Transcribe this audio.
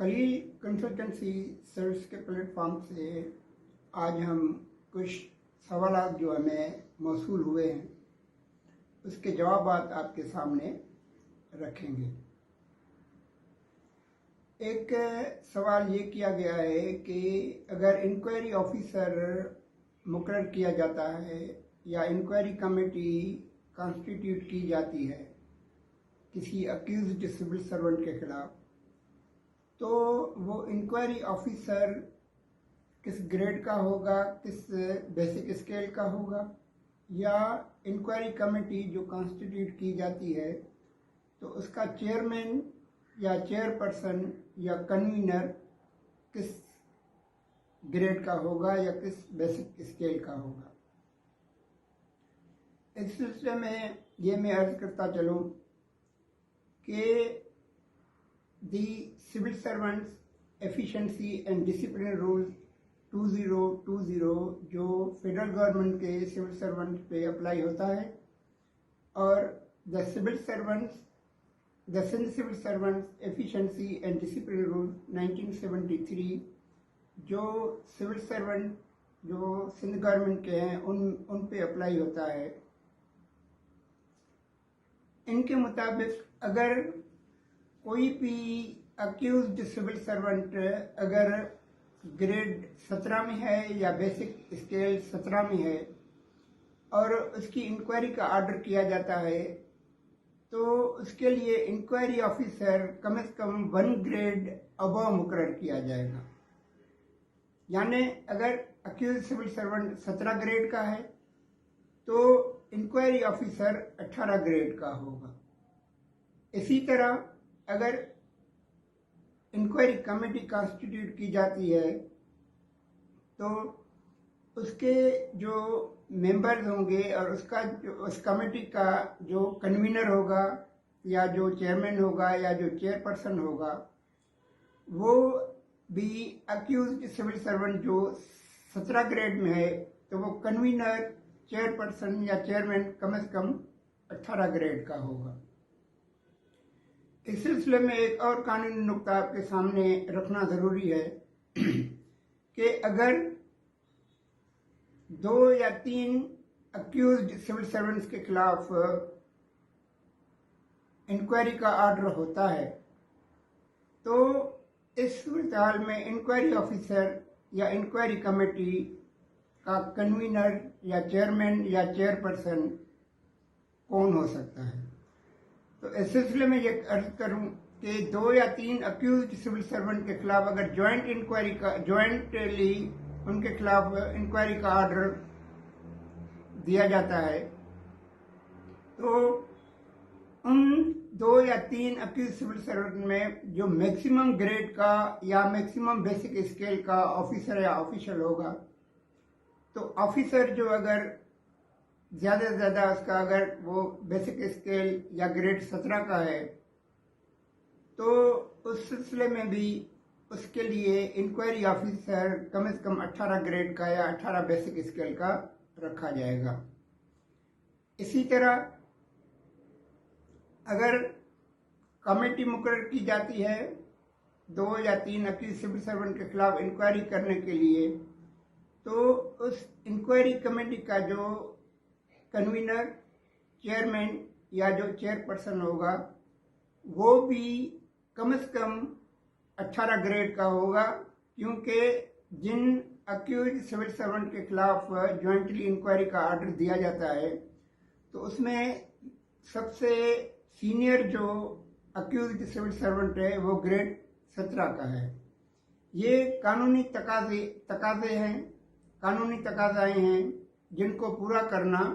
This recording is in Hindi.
खलील कंसल्टेंसी सर्विस के प्लेटफॉर्म से आज हम कुछ सवाल जो हमें मौसूल हुए हैं उसके जवाब आपके सामने रखेंगे। एक सवाल ये किया गया है कि अगर इंक्वायरी ऑफिसर मुकर्रर किया जाता है या इंक्वायरी कमेटी कॉन्स्टिट्यूट की जाती है किसी अक्यूज्ड सिविल सर्वेंट के खिलाफ, तो वो इंक्वायरी ऑफिसर किस ग्रेड का होगा, किस बेसिक स्केल का होगा, या इंक्वायरी कमेटी जो कॉन्स्टिट्यूट की जाती है तो उसका चेयरमैन या चेयरपर्सन या कन्वीनर किस ग्रेड का होगा या किस बेसिक स्केल का होगा। इस सिलसिले में ये मैं अर्ज करता चलूँ कि the civil servants efficiency and discipline rule 2020 जो फेडरल गवर्नमेंट के सिविल सर्वेंट पे अप्लाई होता है, और the Sindh civil servants efficiency and discipline rule 1973 जो सिविल सर्वेंट जो सिंध गवर्नमेंट के हैं उन पे अप्लाई होता है। इनके मुताबिक अगर कोई भी अक्यूज्ड सिविल सर्वेंट अगर ग्रेड 17 में है या बेसिक स्केल 17 में है और उसकी इंक्वायरी का ऑर्डर किया जाता है, तो उसके लिए इंक्वायरी ऑफिसर कम से कम 1 ग्रेड अबव मुकर्रर किया जाएगा। यानी अगर अक्यूज्ड सिविल सर्वेंट 17 ग्रेड का है तो इंक्वायरी ऑफिसर 18 ग्रेड का होगा। इसी तरह अगर इंक्वायरी कमेटी कॉन्स्टिट्यूट की जाती है तो उसके जो मेंबर्स होंगे और उस कमेटी का जो कन्वीनर होगा या जो चेयरमैन होगा या जो चेयरपर्सन होगा, वो भी अक्यूज्ड सिविल सर्वेंट जो 17 ग्रेड में है तो वो कन्वीनर, चेयरपर्सन या चेयरमैन कम से कम 18 ग्रेड का होगा। इस सिलसिले में एक और कानूनी नुक्ता आपके सामने रखना जरूरी है कि अगर 2 या 3 अक्यूज्ड सिविल सर्वेंट्स के खिलाफ इंक्वायरी का ऑर्डर होता है तो इस सूरत हाल में इंक्वायरी ऑफिसर या इंक्वायरी कमेटी का कन्वीनर या चेयरमैन या चेयरपर्सन कौन हो सकता है। तो इस सिलसिले में ये अर्ज करूं कि 2 या 3 अक्यूज्ड सिविल सर्वेंट के खिलाफ अगर ज्वाइंटली उनके खिलाफ इंक्वायरी का ऑर्डर दिया जाता है तो उन 2 या 3 अक्यूज्ड सिविल सर्वेंट में जो मैक्सिमम ग्रेड का या मैक्सिमम बेसिक स्केल का ऑफिसर या ऑफिशियल होगा, तो ऑफिसर जो अगर ज़्यादा से ज़्यादा उसका अगर वो बेसिक स्केल या ग्रेड 17 का है तो उस सिलसिले में भी उसके लिए इंक्वायरी ऑफिसर कम से कम 18 ग्रेड का या 18 बेसिक स्केल का रखा जाएगा। इसी तरह अगर कमेटी मुकर्रर की जाती है 2 या 3 अक्यूज्ड सिविल सर्वेंट के खिलाफ इंक्वायरी करने के लिए, तो उस इंक्वायरी कमेटी का जो कन्वीनर, चेयरमैन या जो चेयरपर्सन होगा वो भी कम से कम 18 ग्रेड का होगा, क्योंकि जिन अक्यूज्ड सिविल सर्वेंट के खिलाफ ज्वाइंटली इंक्वायरी का ऑर्डर दिया जाता है तो उसमें सबसे सीनियर जो अक्यूज्ड सिविल सर्वेंट है वो ग्रेड 17 का है। ये कानूनी तकाज़े हैं, कानूनी तकाज़ाएं हैं जिनको पूरा करना